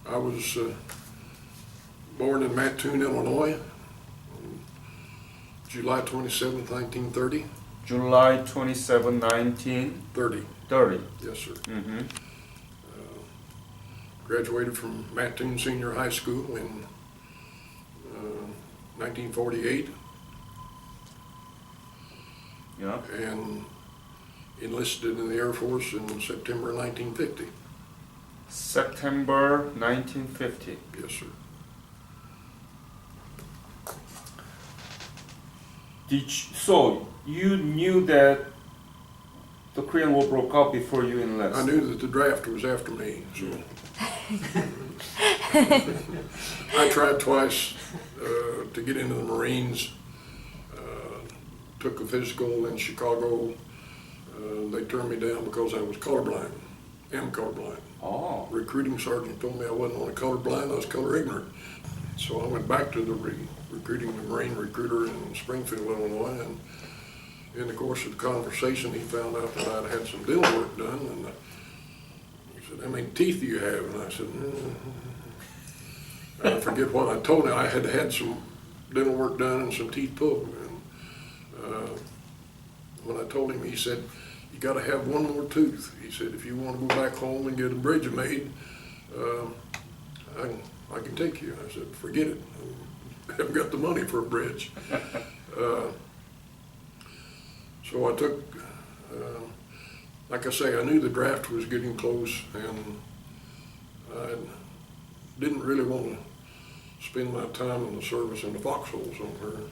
I was born in Mattoon, Illinois, on July 27th, 1930. July 27, 1930. 30. Yes, sir. Mm-hmm. Graduated from Mattoon Senior High School in 1948. Yeah. And enlisted in the Air Force in September 1950. September 1950. Yes, sir. So you knew that the Korean War broke out before you enlisted? I knew that the draft was after me, so I tried twice to get into the Marines. Took a physical in Chicago. They turned me down because I was colorblind. Am colorblind. Oh. Recruiting sergeant told me I wasn't only colorblind, I was color ignorant. So I went back to the recruiting the Marine recruiter in Springfield, Illinois, and in the course of the conversation, he found out that I'd had some dental work done, and he said, "How many teeth do you have?" And I said, I forget what I told him. I had had some dental work done and some teeth pulled. And when I told him, he said, "You got to have one more tooth." He said, "If you want to go back home and get a bridge made, I can take you." I said, "Forget it. I haven't got the money for a bridge." So I took, like I say, I knew the draft was getting close, and I didn't really want to spend my time in the service in the foxhole somewhere.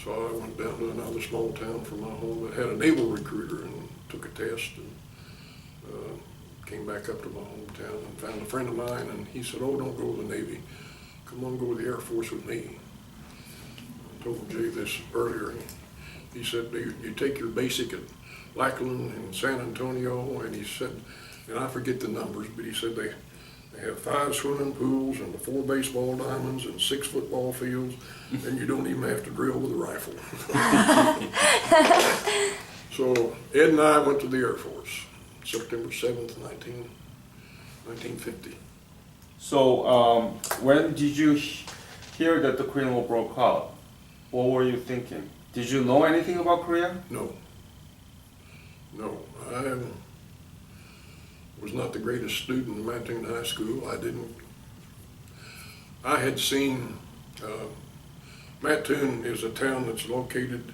So I went down to another small town from my home that had a naval recruiter and took a test, and came back up to my hometown and found a friend of mine, and he said, "Oh, don't go to the Navy. Come on, go to the Air Force with me." I told Jay this earlier. He said, "You take your basic at Lackland and San Antonio," and he said, and I forget the numbers, but he said they have 5 swimming pools and 4 baseball diamonds and 6 football fields, and you don't even have to drill with a rifle. So Ed and I went to the Air Force, September 7th, 1950. So when did you hear that the Korean War broke out? What were you thinking? Did you know anything about Korea? No. I was not the greatest student in Mattoon High School. I had seen, Mattoon is a town that's located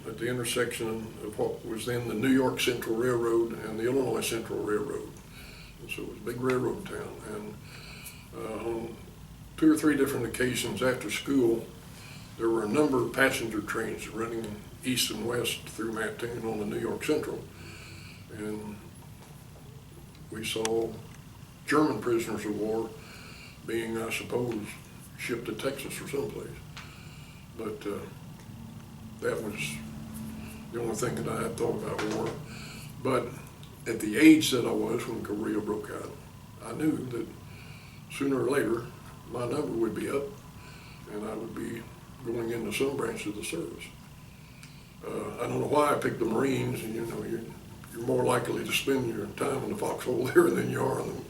at the intersection of what was then the New York Central Railroad and the Illinois Central Railroad. And so it was a big railroad town. And on 2 or 3 different occasions after school, there were a number of passenger trains running east and west through Mattoon on the New York Central. And we saw German prisoners of war being, I suppose, shipped to Texas or someplace. But that was the only thing that I had thought about war. But at the age that I was when Korea broke out, I knew that sooner or later my number would be up and I would be going into some branch of the service. I don't know why I picked the Marines, and you're more likely to spend your time in the foxhole there than you are in them.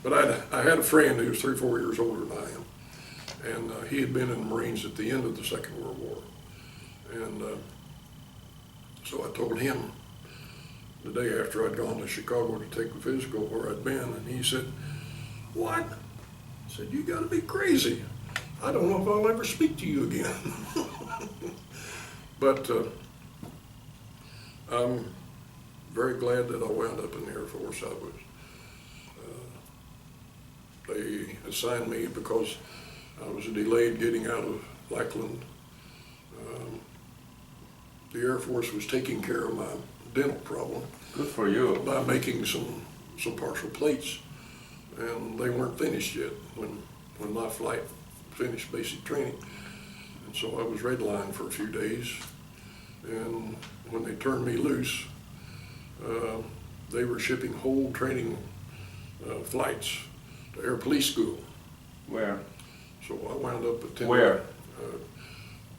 But I had a friend who was 3 or 4 years older than I am, and he had been in the Marines at the end of the Second World War. And so I told him the day after I'd gone to Chicago to take the physical where I'd been, and he said, "What?" I said, "You gotta be crazy. I don't know if I'll ever speak to you again." But I'm very glad that I wound up in the Air Force. They assigned me because I was delayed getting out of Lackland. The Air Force was taking care of my dental problem. Good for you. By making some partial plates, and they weren't finished yet when my flight finished basic training. And so I was redlined for a few days, and when they turned me loose, they were shipping whole training flights to Air Police School. Where? So I wound up at Tyndall. Where?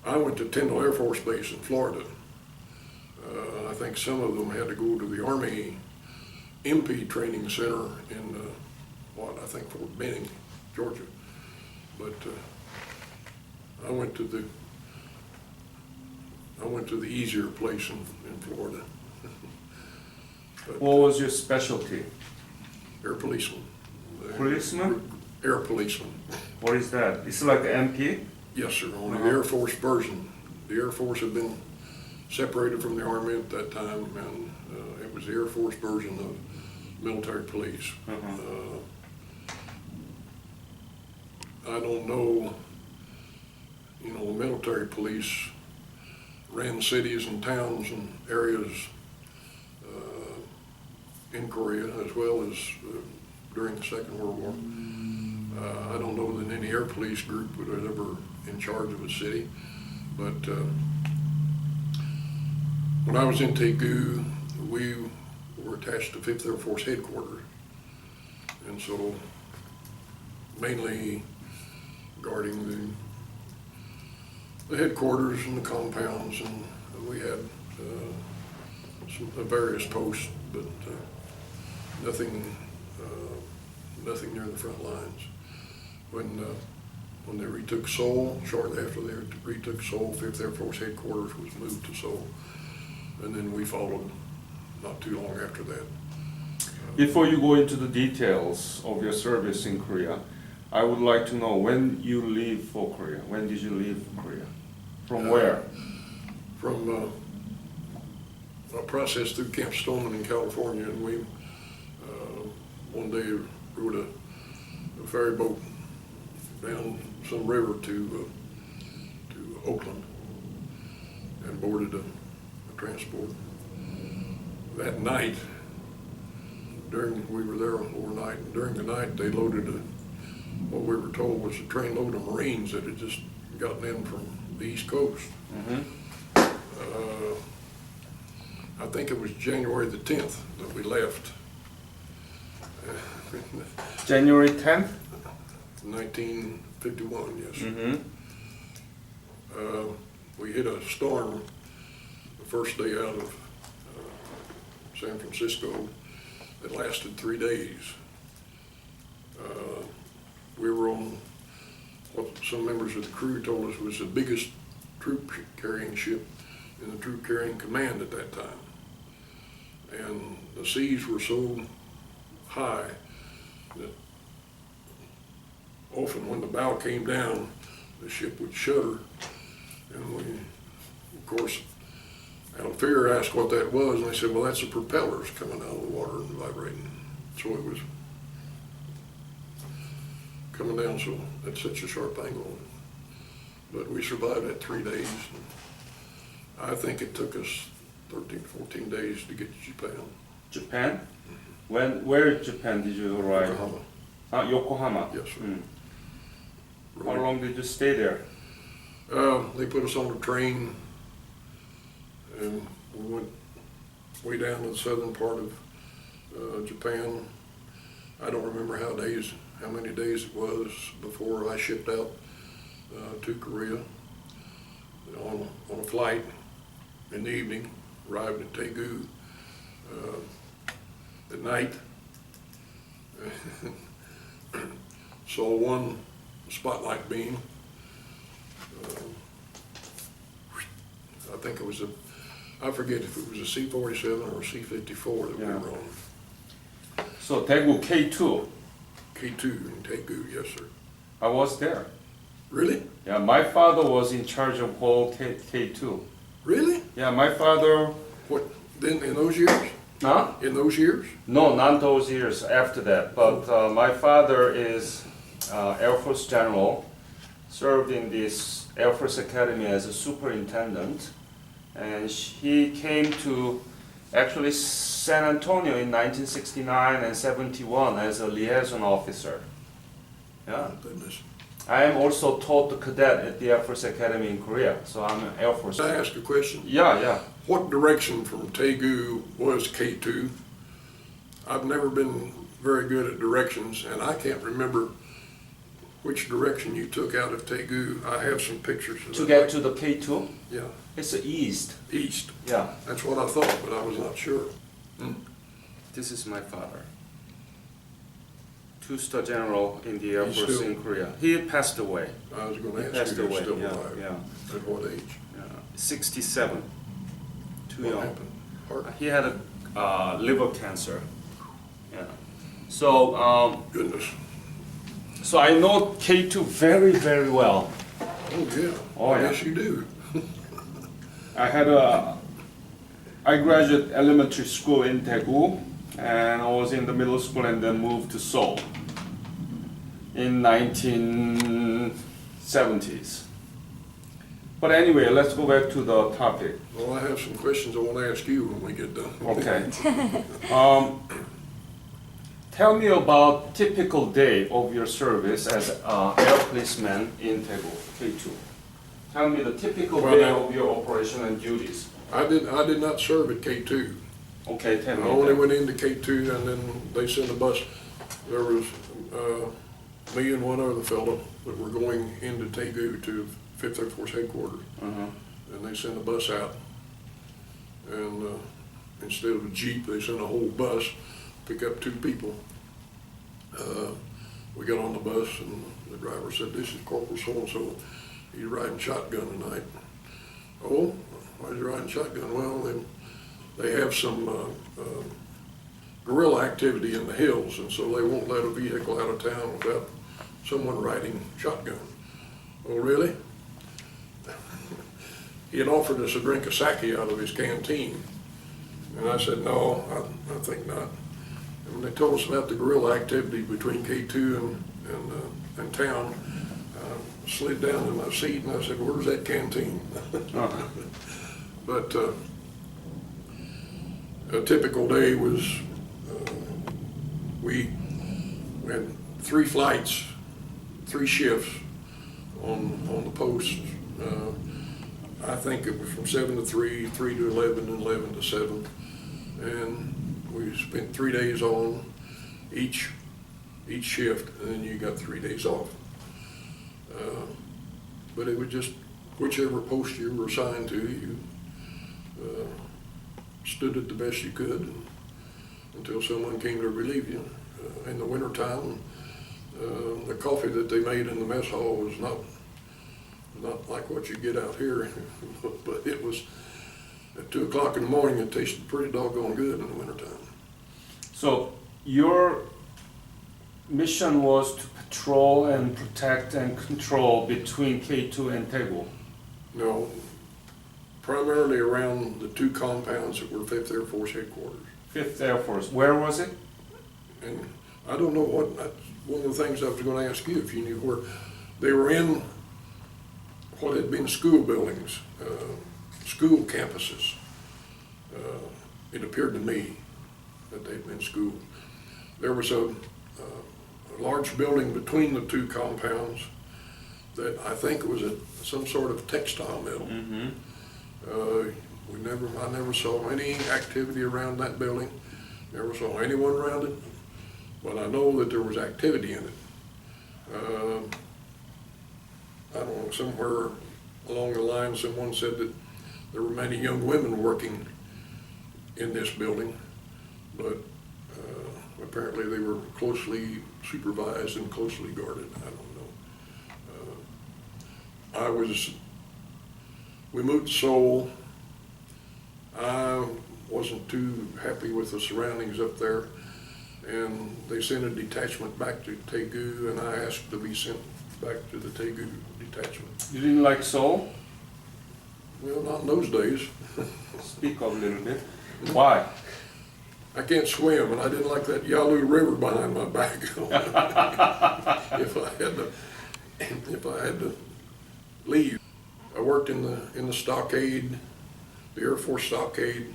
I went to Tyndall Air Force Base in Florida. I think some of them had to go to the Army MP Training Center in, I think Fort Benning, Georgia. But I went to the easier place in Florida. But, What was your specialty? air policeman. Policeman? Air policeman. What is that? It's like MP? Yes, sir, on the Air Force version. The Air Force had been separated from the Army at that time, and it was the Air Force version of military police. I don't know, military police ran cities and towns and areas in Korea as well as during the Second World War. I don't know that any air police group was ever in charge of a city, but when I was in Daegu, we were attached to 5th Air Force headquarters, and so mainly guarding the headquarters and the compounds, and we had some various posts, but nothing near the front lines. When they retook Seoul, shortly after they retook Seoul, 5th Air Force headquarters was moved to Seoul, and then we followed not too long after that. Before you go into the details of your service in Korea, I would like to know when you leave for Korea. When did you leave Korea? From where? From a process through Camp Stoneman in California, and we one day rode a ferry boat down some river to Oakland and boarded a transport. That night, we were there overnight, and during the night they loaded what we were told was a trainload of Marines that had just gotten in from the East Coast. I think it was January the 10th that we left. January 10th? 1951, yes. We hit a storm the first day out of San Francisco that lasted 3 days. We were on what some members of the crew told us was the biggest troop carrying ship in the troop carrying command at that time. And the seas were so high that often when the bow came down, the ship would shudder. And we, of course, out of fear, asked what that was, and they said, well, that's the propellers coming out of the water and vibrating. So it was coming down, so that's such a sharp angle. But we survived that 3 days. I think it took us 13, 14 days to get to Japan. Japan? Where in Japan did you arrive? Yokohama. Yokohama? Yes, sir. How long did you stay there? They put us on a train, and we went way down to the southern part of Japan. I don't remember how many days it was before I shipped out to Korea on a flight in the evening. Arrived at Daegu at night. Saw one spotlight beam. I think it was I forget if it was a C-47 or a C-54 that we were on. So Daegu K2. K2 in Daegu, yes, sir. I was there. Really? Yeah, my father was in charge of whole K2. Really? Yeah, my father. What, then in those years? Huh? In those years? No, not those years, after that. But my father is Air Force General, served in this Air Force Academy as a superintendent. And he came to actually San Antonio in 1969 and 71 as a liaison officer. Yeah. Oh, goodness. I am also taught the cadet at the Air Force Academy in Korea, so I'm an Air Force. Can I ask a question? Yeah. What direction from Daegu was K2? I've never been very good at directions, and I can't remember which direction you took out of Daegu. I have some pictures of To that. get to the K2, Yeah, it's the east. east. Yeah. That's what I thought, but I was not sure. This is my father. two-star general in the Air He's Force still- in Korea. He passed away. I was gonna He ask passed you, you're away. still Yeah, alive. yeah. At what age? 67. Too What young. happened? Heart? He had a liver cancer. Yeah. So, Goodness. so I know K2 very, very well. Oh, yeah. Oh, yeah. Yes, you do. I graduated elementary school in Daegu, and I was in the middle school and then moved to Seoul in 1970s. But anyway, let's go back to the topic. Well, I have some questions I want to ask you when we get done. Okay. Tell me about typical day of your service as air policeman in Daegu, K2. Tell me the typical Well, day now- of your operation and duties. I did not serve at K2. Okay, tell I me. only that. went into K2 and then they sent a bus. There was me and one other fellow that were going into Daegu to 5th Air Force headquarters. Uh-huh. And they sent a bus out. And instead of a Jeep, they sent a whole bus, pick up 2 people. We got on the bus and the driver said, "This is Corporal so-and-so. He's riding shotgun tonight." "Oh, why is he riding shotgun?" "Well, they have some guerrilla activity in the hills, and so they won't let a vehicle out of town without someone riding shotgun." "Oh, really?" He had offered us a drink of sake out of his canteen. And I said, "No, I think not." And when they told us about the guerrilla activity between K2 and town, I slid down in my seat and I said, "Where's that canteen?" Uh-huh. But a typical day was, we had 3 flights, 3 shifts on the posts. I think it was from 7 to 3, 3 to 11, and 11 to 7. And we spent 3 days on each shift, and then you got 3 days off. But it was just whichever post you were assigned to, you stood it the best you could until someone came to relieve you. In the wintertime, the coffee that they made in the mess hall was not like what you get out here, but it was at 2 o'clock in the morning. It tasted pretty doggone good in the wintertime. So your mission was to patrol and protect and control between K2 and Daegu. No, primarily around the 2 compounds that were 5th Air Force headquarters. 5th Air Force. Where was it? And I don't know one of the things I was going to ask you, if you knew where. They were in what had been school buildings, school campuses. It appeared to me that they'd been school. There was a large building between the 2 compounds that I think was some sort of textile mill. Mm-hmm. I never saw any activity around that building. Never saw anyone around it, but I know that there was activity in it. I don't know, somewhere along the line, someone said that there were many young women working in this building, but apparently they were closely supervised and closely guarded. I don't know. We moved to Seoul. I wasn't too happy with the surroundings up there, and they sent a detachment back to Daegu, and I asked to be sent back to the Daegu detachment. You didn't like Seoul? Well, not in those days. Speak up a little bit. Why? I can't swim, and I didn't like that Yalu River behind my back. If I had to leave, I worked in the stockade, the Air Force stockade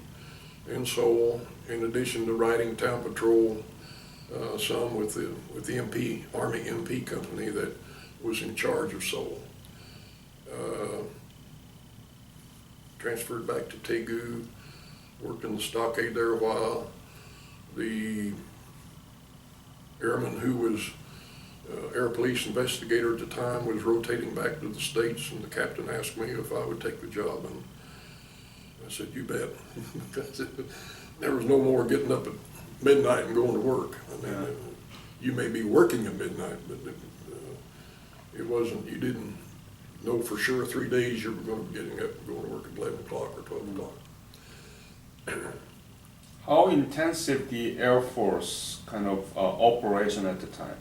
in Seoul. In addition to riding town patrol, some with the MP Army MP company that was in charge of Seoul. Transferred back to Daegu, worked in the stockade there a while. The airman who was air police investigator at the time was rotating back to the States, and the captain asked me if I would take the job, and I said, "You bet." Because there was no more getting up at midnight and going to work. I mean, you may be working at midnight, but it wasn't, you didn't know for sure 3 days you were going to be getting up and going to work at 11 o'clock or 12 o'clock. How intensive the Air Force kind of operation at the time?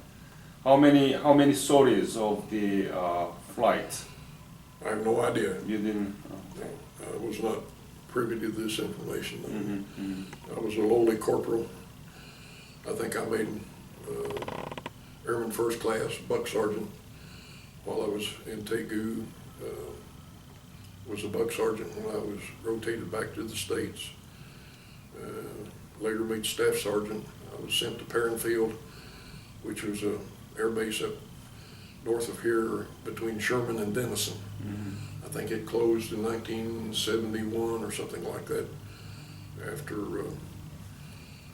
How many sorties of the flight? I have no idea. You didn't. I was not privy to this information. Mm-hmm. I was a lowly corporal. I think I made Airman First Class, Buck Sergeant, while I was in Tegu. Was a Buck Sergeant when I was rotated back to the States. Later made Staff Sergeant. I was sent to Perrinfield, which was a air base up north of here between Sherman and Denison. Mm-hmm. I think it closed in 1971 or something like that after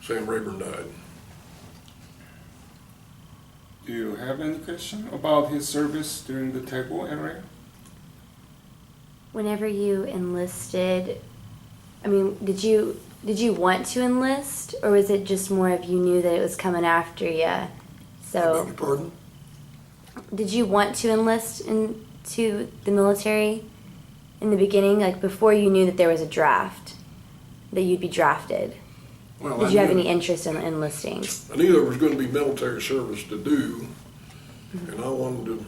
Sam Rayburn died. Do you have any question about his service during the Tegu area? Whenever you enlisted, I mean, did you want to enlist, or was it just more of you knew that it was coming after you? I beg So, your pardon? did you want to enlist into the military in the beginning, like before you knew that there was a draft, that you'd be drafted? Well, Did you have any interest in enlisting? I knew there was going to be military service to do, and I wanted to,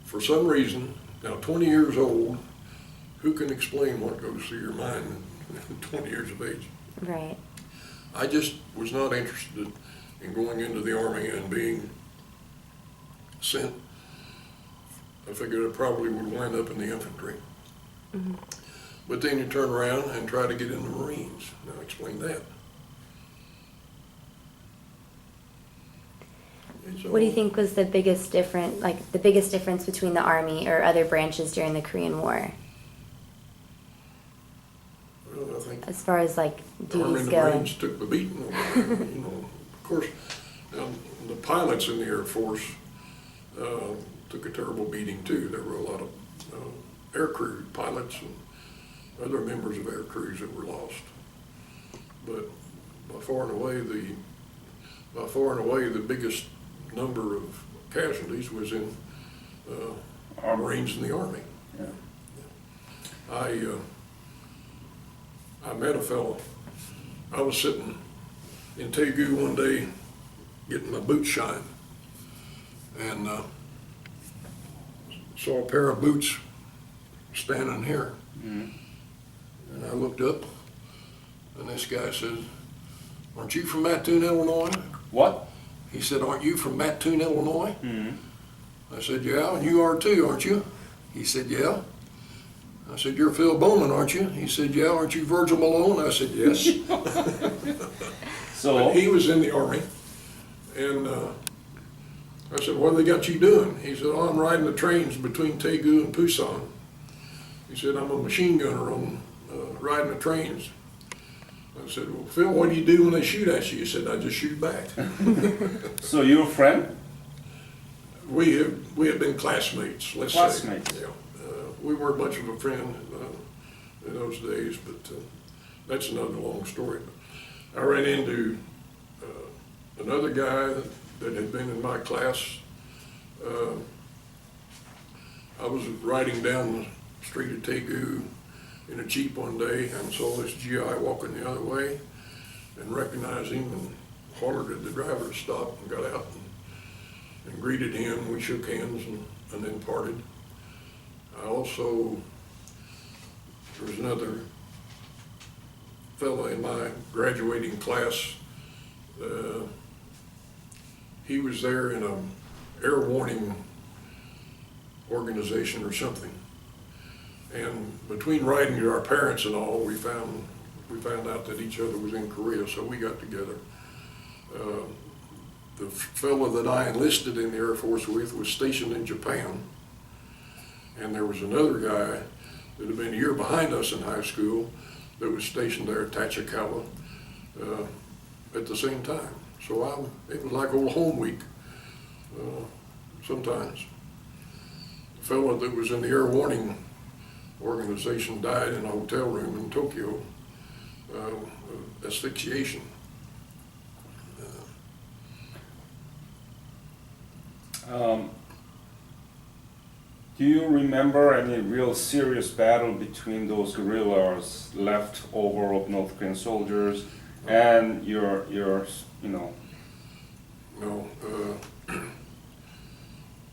for some reason, now 20 years old, who can explain what goes through your mind at 20 years of age? Right. I just was not interested in going into the Army and being sent. I figured I probably would wind up in the infantry. Mm-hmm. But then you turn around and try to get in the Marines. Now explain that. What do you think was the biggest difference between the Army or other branches during the Korean War, Well, I think as far as like the Army duties and the go? Marines took the beating over there, you know. Of course, the pilots in the Air Force took a terrible beating too. There were a lot of air crew pilots and other members of air crews that were lost. But by far and away the biggest number of casualties was in Marines in the Army. Yeah. I met a fellow. I was sitting in Tegu one day getting my boots shined, and saw a pair of boots standing here. Mm-hmm. And I looked up, and this guy says, "Aren't you from Mattoon, Illinois?" What? He said, "Aren't you from Mattoon, Illinois?" Mm-hmm. I said, "Yeah, and you are too, aren't you?" He said, "Yeah." I said, "You're Phil Bowman, aren't you?" He said, "Yeah." "Aren't you Virgil Malone?" I said, "Yes." So But he was in the Army, and I said, "What have they got you doing?" He said, "Oh, I'm riding the trains between Tegu and Pusan." He said, "I'm a machine gunner on riding the trains." I said, "Well, Phil, what do you do when they shoot at you?" He said, "I just shoot back." So you're a friend? We had been classmates, let's Classmates. say. Yeah. We weren't much of a friend in those days, but that's another long story. I ran into another guy that had been in my class. I was riding down the street of Tegu in a Jeep one day and saw this GI walking the other way and recognized him and hollered at the driver to stop and got out and greeted him. We shook hands and then parted. I also, there was another fellow in my graduating class. He was there in an air warning organization or something. And between writing to our parents and all, we found out that each other was in Korea, so we got together. The fellow that I enlisted in the Air Force with was stationed in Japan. And there was another guy that had been a year behind us in high school that was stationed there at Tachikawa at the same time. So it was like old home week sometimes. The fellow that was in the air warning organization died in a hotel room in Tokyo of asphyxiation. Do you remember any real serious battle between those guerrillas left over of North Korean soldiers and your you know? No,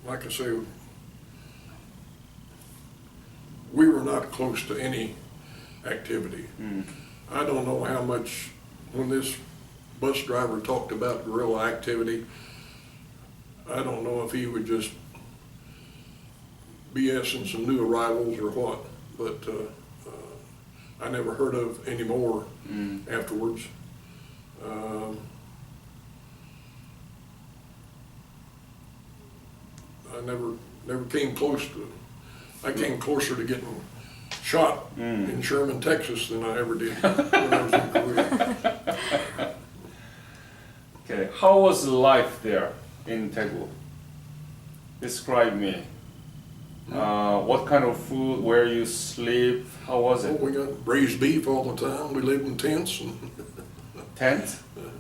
like I say, we were not close to any activity. I don't know how much, when this bus driver talked about guerrilla activity, I don't know if he would just BSing some new arrivals or what, but I never heard of any more afterwards. I never came close to, I came closer to getting shot in Sherman, Texas than I ever did when I was in Korea. Okay, how was life there in Daegu? Describe me. What kind of food, where you sleep, how was Oh, it? we got raised beef all the time. We lived in tents. And Tent?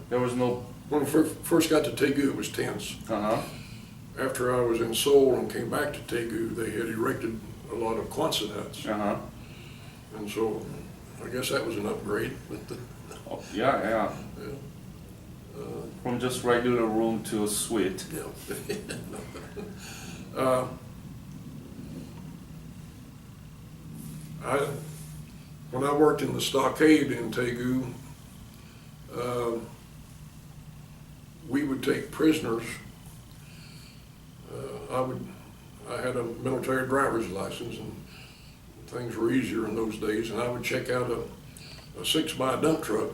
There was no... when we first got to Daegu, it was tents. Uh-huh. After I was in Seoul and came back to Daegu, they had erected a lot of Quonset huts. Uh-huh. And so I guess that was an upgrade. Oh, yeah. From just regular room to a suite. Yeah. When I worked in the stockade in Daegu, we would take prisoners. I had a military driver's license, and things were easier in those days, and I would check out a 6x dump truck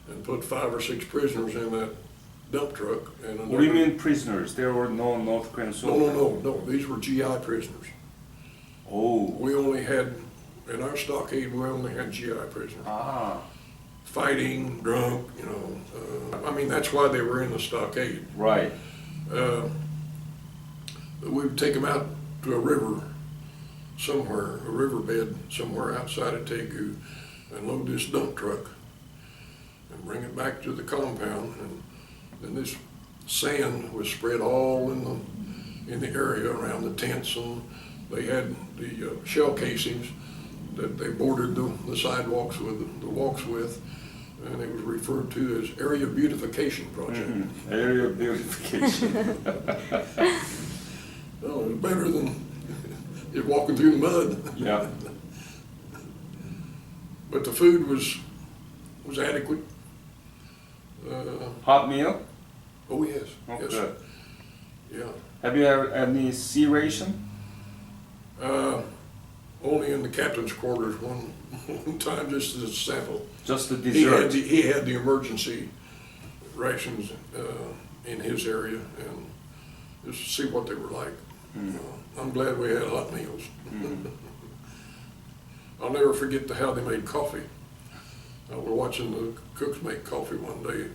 and put 5 or 6 prisoners in that dump truck. And What do you mean prisoners? There were no North Korean soldiers? No, these were GI prisoners. Oh. We only had, in our stockade, we only had GI prisoners. Ah. Fighting, drunk, you know. I mean, that's why they were in the stockade. Right. We would take them out to a river somewhere, a riverbed somewhere outside of Daegu, and load this dump truck and bring it back to the compound. And then this sand was spread all in the area around the tents, and they had the shell casings that they bordered the sidewalks with, the walks with, and it was referred to as Area Beautification Project. Area beautification. Well, it was better than just walking through the mud. Yeah. But the food was adequate. Hot meal? Oh yes, Oh, yes, good. yeah. Have you had any sea ration? Only in the captain's quarters one time, just as a sample. Just the He dessert? had the emergency rations in his area, and just to see what they were like. I'm glad we had hot meals. I'll never forget how they made coffee. We're watching the cooks make coffee one day,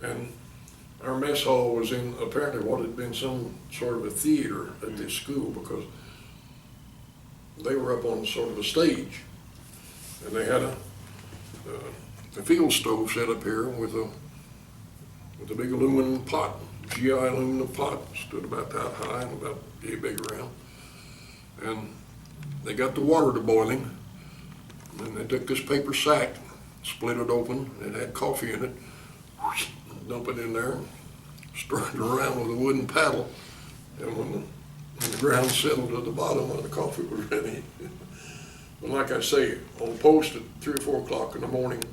and our mess hall was in apparently what had been some sort of a theater at this school, because they were up on sort of a stage, and they had a field stove set up here with a big aluminum pot, GI aluminum pot, stood about that high and about a big around. And they got the water to boiling, and they took this paper sack, split it open, and it had coffee in it, dump it in there, stirred it around with a wooden paddle, and when the ground settled to the bottom, the coffee was ready. But like I say, on post at 3 or 4 o'clock in the morning,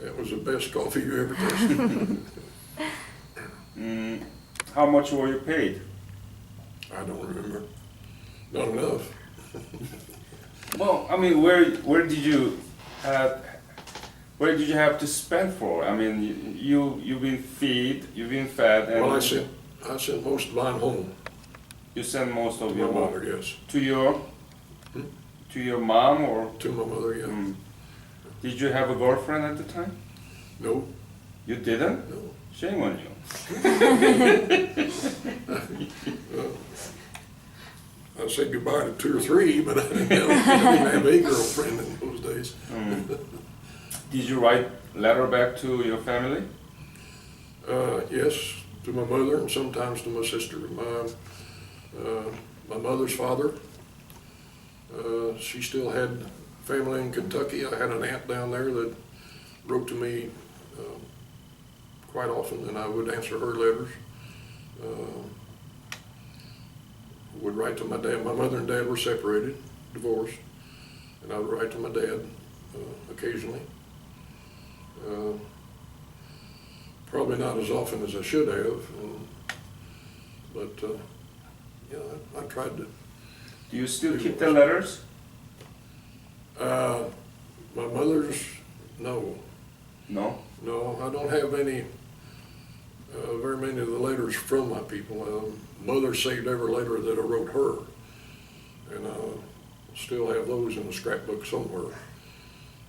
that was the best coffee you ever tasted. How much were you paid? I don't remember. Not enough. Well, I mean, where did you have to spend for? I mean, you've been fed, and Well, I sent most of mine home. you sent most of My your mother, yes. to your mom, or To my mother, yeah. did you have a girlfriend at the time? No, You didn't? no. Shame on you. I said goodbye to 2 or 3, but I didn't have a girlfriend in those days. Did you write letter back to your family? Yes, to my mother and sometimes to my sister. My mother's father, she still had family in Kentucky. I had an aunt down there that wrote to me quite often, and I would answer her letters. Would write to my dad. My mother and dad were separated, divorced, and I would write to my dad occasionally. Probably not as often as I should have, but yeah, I tried to. Do you still keep the letters? My mother's, no. No? No, I don't have any, very many of the letters from my people. Mother saved every letter that I wrote her, and I still have those in a scrapbook somewhere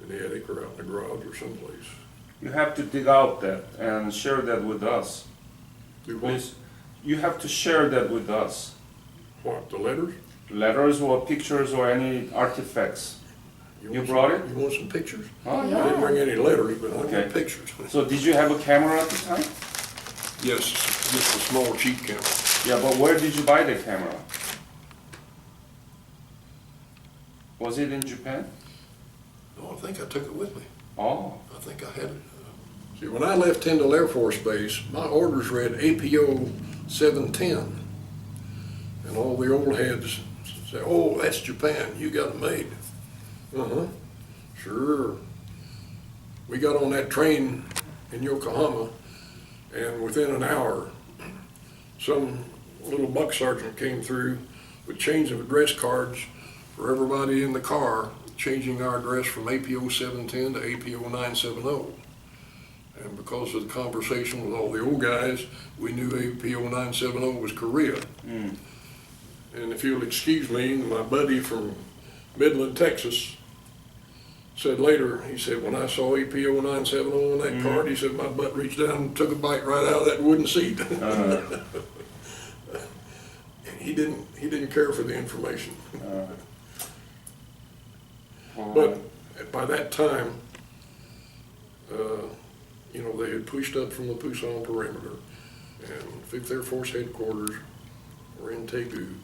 in the attic or out in the garage or someplace. You have to dig out that and share that with us. Do what? Please. You have to share that with us. What, the letters? Letters or pictures or any artifacts. You want brought some, it? You want some pictures? Oh, I yeah. didn't bring any letters, but I Okay. got pictures. So did you have a camera at the time? Yes, just a small cheap camera. Yeah, but where did you buy the camera? Was it in Japan? No, I think I took it with me. Oh. I think I had it. See, when I left Tyndall Air Force Base, my orders read APO 710. And all the old heads say, oh, that's Japan, you got it made. Uh-huh, sure. We got on that train in Yokohama, and within an hour, some little buck sergeant came through with change of address cards for everybody in the car, changing our address from APO 710 to APO 970. And because of the conversation with all the old guys, we knew APO 970 was Korea. Mm. And if you'll excuse me, my buddy from Midland, Texas, said later, he said, when I saw APO 970 on that card, he said, my butt reached down and took a bite right out of that wooden seat. He didn't care for the information. But by that time, you know, they had pushed up from the Pusan perimeter, and 5th Air Force headquarters were in Taegu,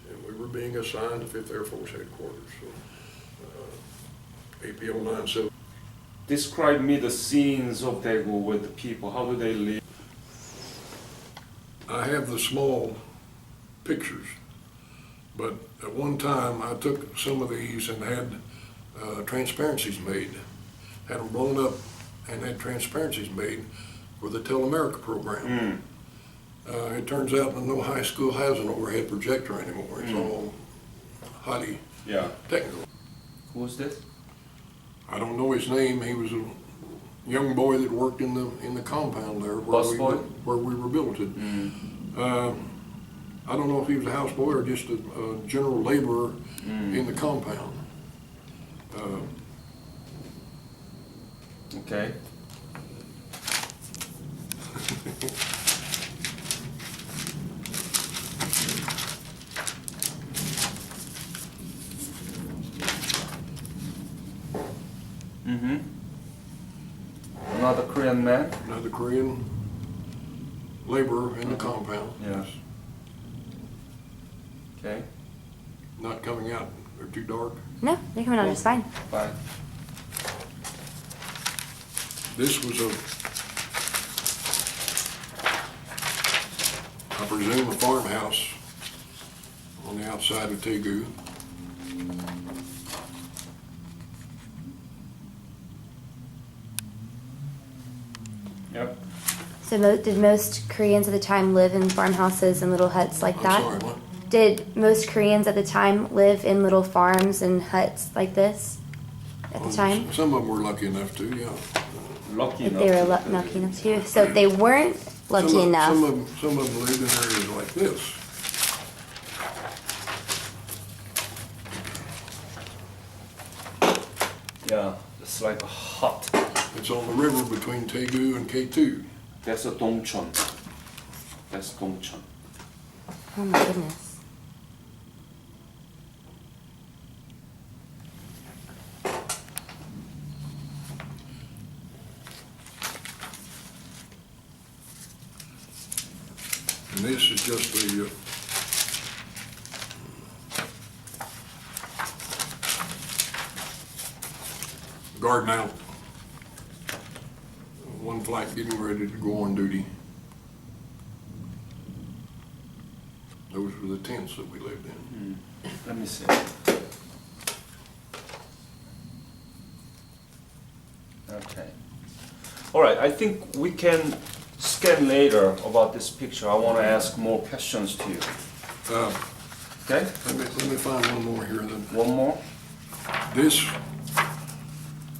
and we were being assigned to 5th Air Force headquarters. So, APO 97. Describe me the scenes of Daegu with the people. How do they live? I have the small pictures, but at one time I took some of these and had transparencies made, had them blown up and had transparencies made for the Tell America program. It turns out that no high school has an overhead projector anymore. It's all highly technical. Who's this? I don't know his name. He was a young boy that worked in the compound there where we were billeted. I don't know if he was a houseboy or just a general laborer in the compound. Okay. Another Korean man? Another Korean laborer in the compound. Yeah. Okay. Not coming out. They're too dark. No, they're coming out just fine. Fine. This was I presume, a farmhouse on the outside of Taegu. Yep. So did most Koreans at the time live in farmhouses and little huts like that? I'm sorry, what? Did most Koreans at the time live in little farms and huts like this at the time? Some of them were lucky enough to, yeah. Lucky If enough. they were lucky enough to. So if they weren't lucky Some enough. of them lived in areas like this. Yeah, it's like a hut. It's on the river between Taegu and K2. That's a Dongcheon. That's Dongcheon. Oh my goodness. this is just the guarding out. One flight getting ready to go on duty. Those were the tents that we lived in. Let me see. Okay. All right, I think we can scan later about this picture. I want to ask more questions to you. Okay? Let me find one more here then. One more? This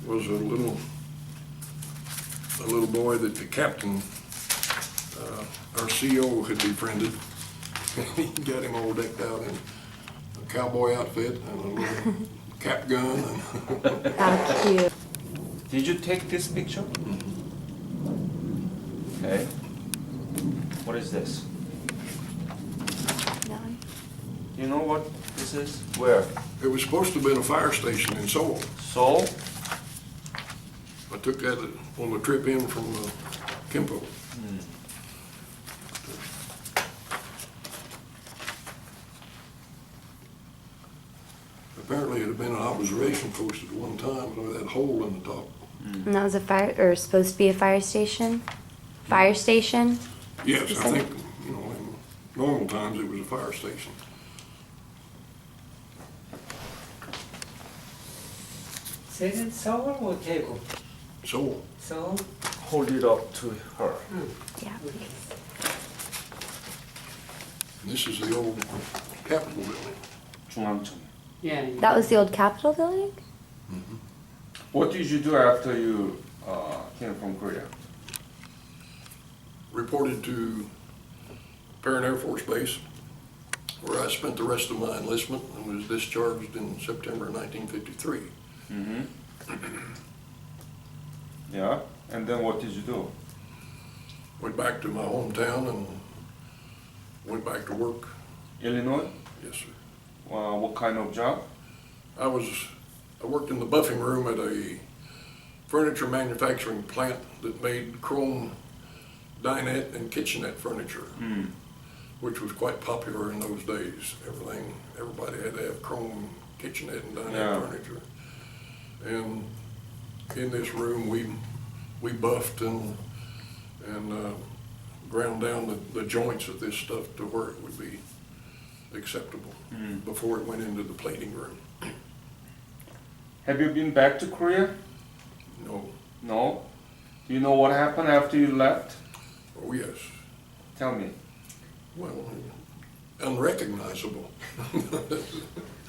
was a little boy that the captain, our CO, had befriended. He got him all decked out in a cowboy outfit and a little cap gun. How cute. Did you take this picture? Okay. What is this? That one? Do you know what this is? Where? It was supposed to have been a fire station in Seoul. Seoul? I took that on the trip in from Kimpo. Apparently it had been an observation post at one time with that hole in the top. And that was a fire, or supposed to be a fire station? Fire station? Yes, I think, in normal times it was a fire station. Is it Seoul or Daegu? Seoul. Seoul? Hold it up to her. Yeah. And this is the old Capitol building. 중앙청. Yeah. That was the old Capitol building? What did you do after you came from Korea? Reported to Perrin Air Force Base, where I spent the rest of my enlistment and was discharged in September 1953. Mm-hmm. Yeah, and then what did you do? Went back to my hometown and went back to work. Illinois? Yes, sir. What kind of job? I worked in the buffing room at a furniture manufacturing plant that made chrome dinette and kitchenette furniture, which was quite popular in those days. Everybody had to have chrome kitchenette and dinette furniture. And in this room, we buffed and ground down the joints of this stuff to where it would be acceptable before it went into the plating room. Have you been back to Korea? No. No? Do you know what happened after you left? Oh, yes. Tell me. Well, unrecognizable.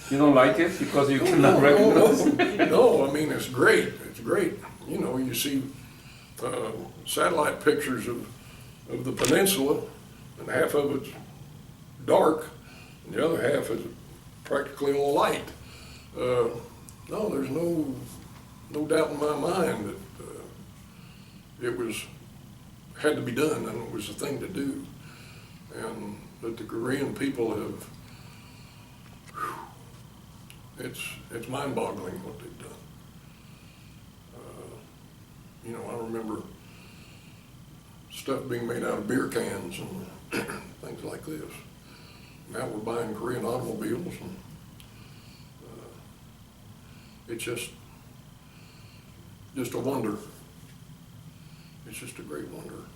You don't like it because you cannot recognize it? No, I mean, it's great. It's great. You see satellite pictures of the peninsula, and half of it's dark, and the other half is practically all light. No, there's no doubt in my mind that it had to be done, and it was a thing to do, and that the Korean people have. It's mind-boggling what they've done. I remember stuff being made out of beer cans and things like this. Now we're buying Korean automobiles, and it's just a wonder. It's just a great wonder.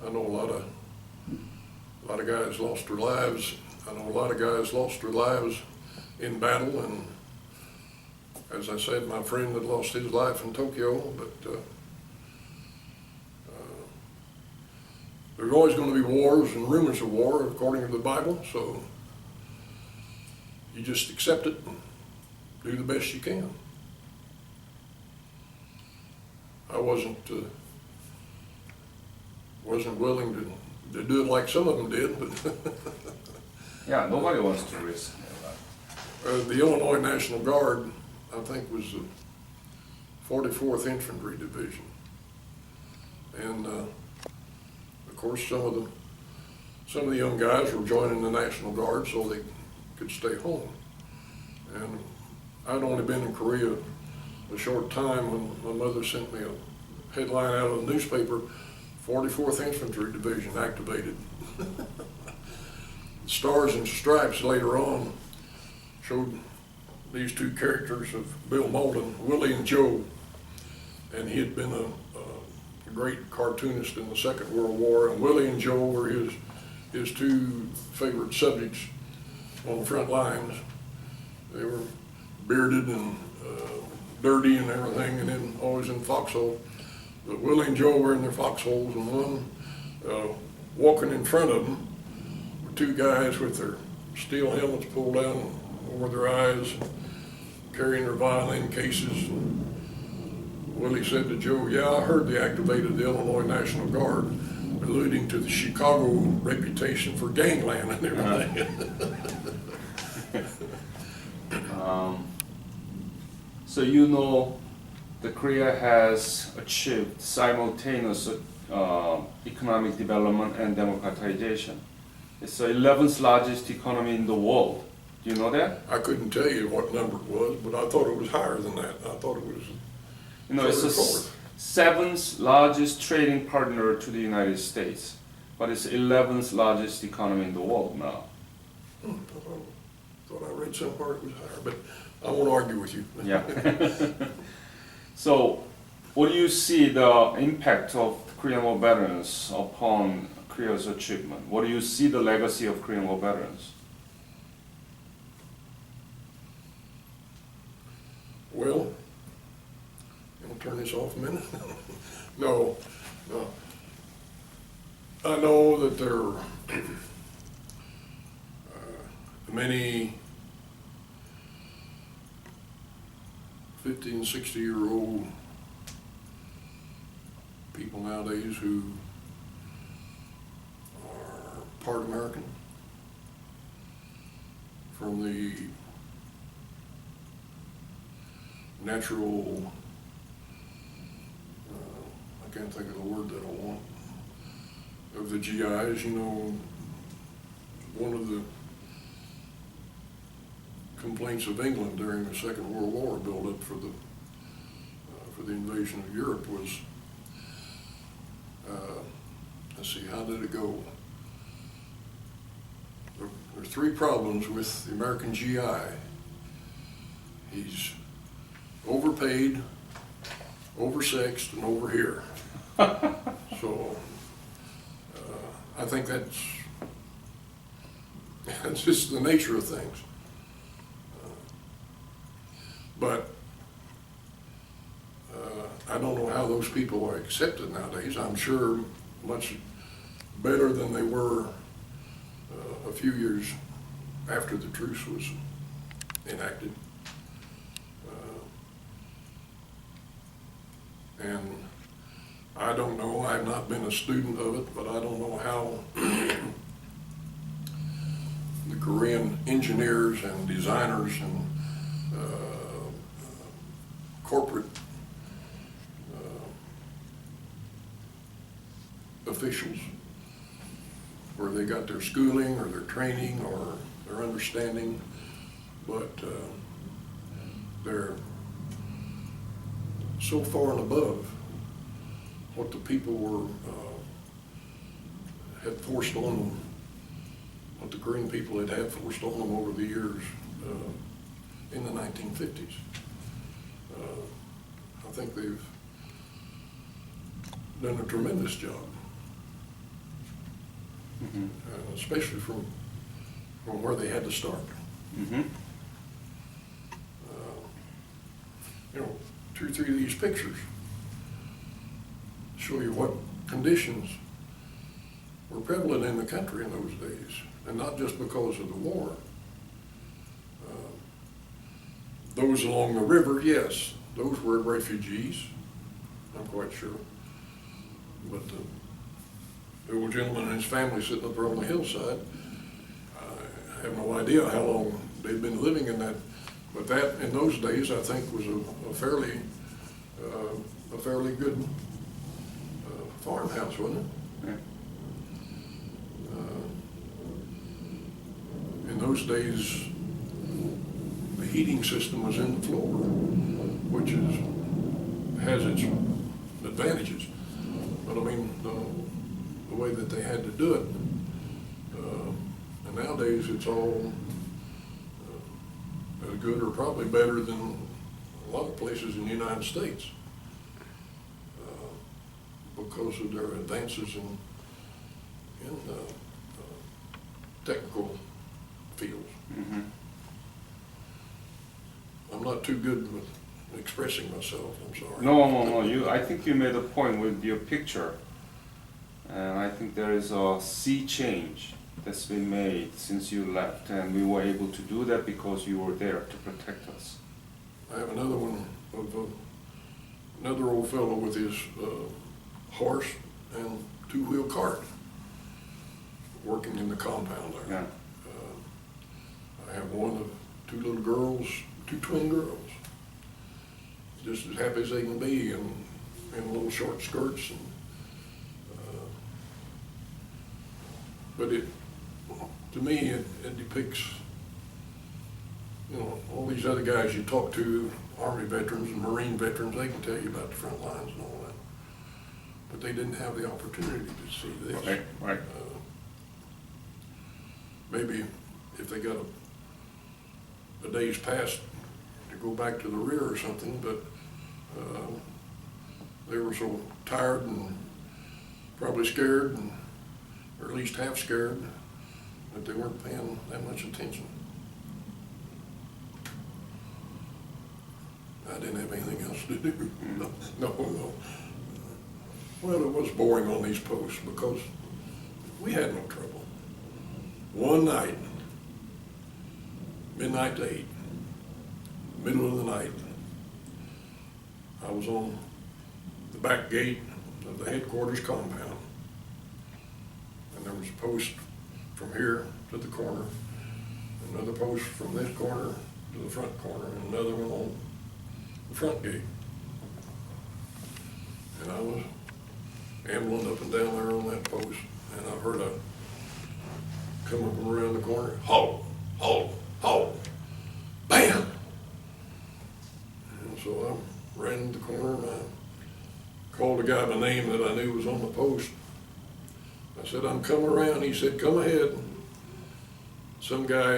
I know a lot of guys lost their lives. I know a lot of guys lost their lives in battle, and as I said, my friend had lost his life in Tokyo, but there's always going to be wars and rumors of war according to the Bible, so you just accept it and do the best you can. I wasn't willing to do it like some of them did, but Yeah, nobody wants to risk their life. the Illinois National Guard, I think, was the 44th Infantry Division. And of course, some of the young guys were joining the National Guard so they could stay home. And I'd only been in Korea a short time when my mother sent me a headline out of the newspaper, 44th Infantry Division activated. Stars and Stripes later on showed these two characters of Bill Malone, Willie and Joe, and he had been a great cartoonist in the Second World War, and Willie and Joe were his two favorite subjects on the front lines. They were bearded and dirty and everything, and then always in foxhole. But Willie and Joe were in their foxholes, and one walking in front of them were two guys with their steel helmets pulled down over their eyes, carrying their violin cases. Willie said to Joe, "Yeah, I heard they activated the Illinois National Guard," alluding to the Chicago reputation for gangland and everything. So you know that Korea has achieved simultaneous economic development and democratization. It's the 11th largest economy in the world. Do you know that? I couldn't tell you what number it was, but I thought it was higher than that. I thought it was You know, it's the third or fourth. 7th largest trading partner to the United States, but it's 11th largest economy in the world now. I thought I read somewhere it was higher, but I won't argue with you. Yeah. So, what do you see the impact of Korean War veterans upon Korea's achievement? What do you see the legacy of Korean War veterans? Well, you want to turn this off a minute? No. I know that there are many 50 and 60-year-old people nowadays who are part American from the natural, I can't think of the word that I want, of the GIs. You know, one of the complaints of England during the Second World War build-up for the invasion of Europe was, let's see, how did it go? There are three problems with the American GI. He's overpaid, oversexed, and over here. So I think that's just the nature of things. But I don't know how those people are accepted nowadays. I'm sure much better than they were a few years after the truce was enacted. And I don't know, I've not been a student of it, but I don't know how the Korean engineers and designers and corporate officials, where they got their schooling or their training or their understanding, but they're so far and above what the people were had forced on them, what the Korean people had forced on them over the years in the 1950s. I think they've done a tremendous job, especially from where they had to start. Mm-hmm. You know, 2 or 3 of these pictures show you what conditions were prevalent in the country in those days, and not just because of the war. Those along the river, yes, those were refugees, I'm quite sure. But the old gentleman and his family sitting up there on the hillside, I have no idea how long they'd been living in that. But that, in those days, I think was a fairly good farmhouse, wasn't it? Yeah. In those days, the heating system was in the floor, which has its advantages. But I mean, the way that they had to do it, and nowadays it's all as good or probably better than a lot of places in the United States because of their advances in technical fields. Mm-hmm. I'm not too good with expressing myself, I'm sorry. No. I think you made a point with your picture, and I think there is a sea change that's been made since you left, and we were able to do that because you were there to protect us. I have another one of another old fellow with his horse and two-wheel cart working in the compound there. Yeah. I have one of two little girls, two twin girls, just as happy as they can be in little short skirts. And, but to me, it depicts, you know, all these other guys you talk to, Army veterans and Marine veterans, they can tell you about the front lines and all that. But they didn't have the opportunity to see this. Right. Maybe if they got a day's pass to go back to the rear or something, but they were so tired and probably scared, or at least half scared, that they weren't paying that much attention. I didn't have anything else to do. No. Well, it was boring on these posts because we had no trouble. One night, midnight to 8, middle of the night, I was on the back gate of the headquarters compound, and there was a post from here to the corner, another post from this corner to the front corner, and another one on the front gate. And I was ambling up and down there on that post, and I heard a come up and around the corner, halt, bam! And so I ran to the corner and I called a guy by name that I knew was on the post. I said, I'm coming around. He said, come ahead. Some guy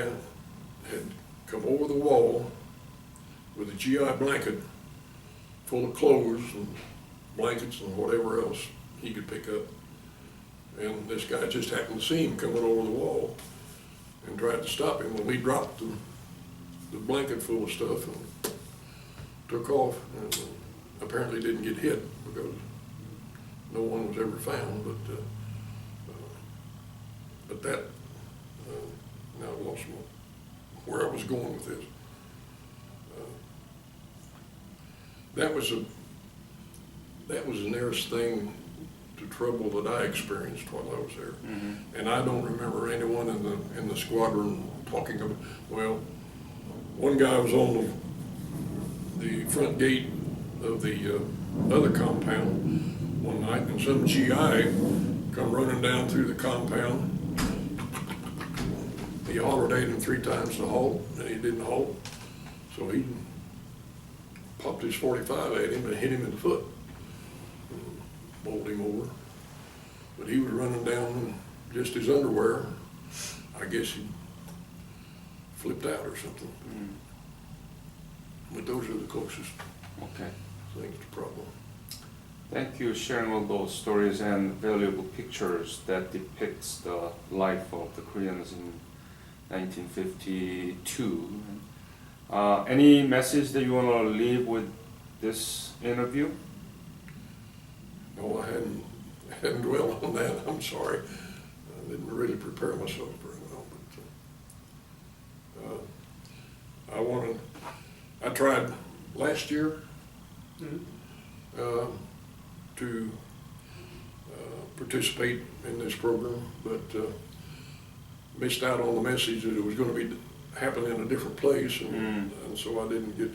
had come over the wall with a GI blanket full of clothes and blankets and whatever else he could pick up. And this guy just happened to see him coming over the wall and tried to stop him. Well, he dropped the blanket full of stuff and took off, and apparently didn't get hit because no one was ever found. But that, now I lost where I was going with this. That was the nearest thing to trouble that I experienced while I was there. Mm-hmm. And I don't remember anyone in the squadron talking about, well, one guy was on the front gate of the other compound one night, and some GI come running down through the compound. He hollered at him 3 times to halt, and he didn't halt. So he popped his .45 at him and hit him in the foot. Bowled him over. But he was running down in just his underwear. I guess he flipped out or something. Mm. But those are the closest Okay. things to problem. Thank you for sharing all those stories and valuable pictures that depicts the life of the Koreans in 1952. Any message that you want to leave with this interview? No, I hadn't dwelled on that. I'm sorry. I didn't really prepare myself very well. But I tried last year to participate in this program, but missed out on the message that it was going to be happening in a different place, and so I didn't get.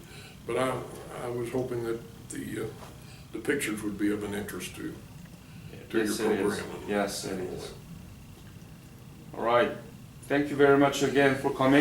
But I was hoping that the pictures would be of an interest to Yes, your it is. program. Yes, it is. All right. Thank you very much again for coming.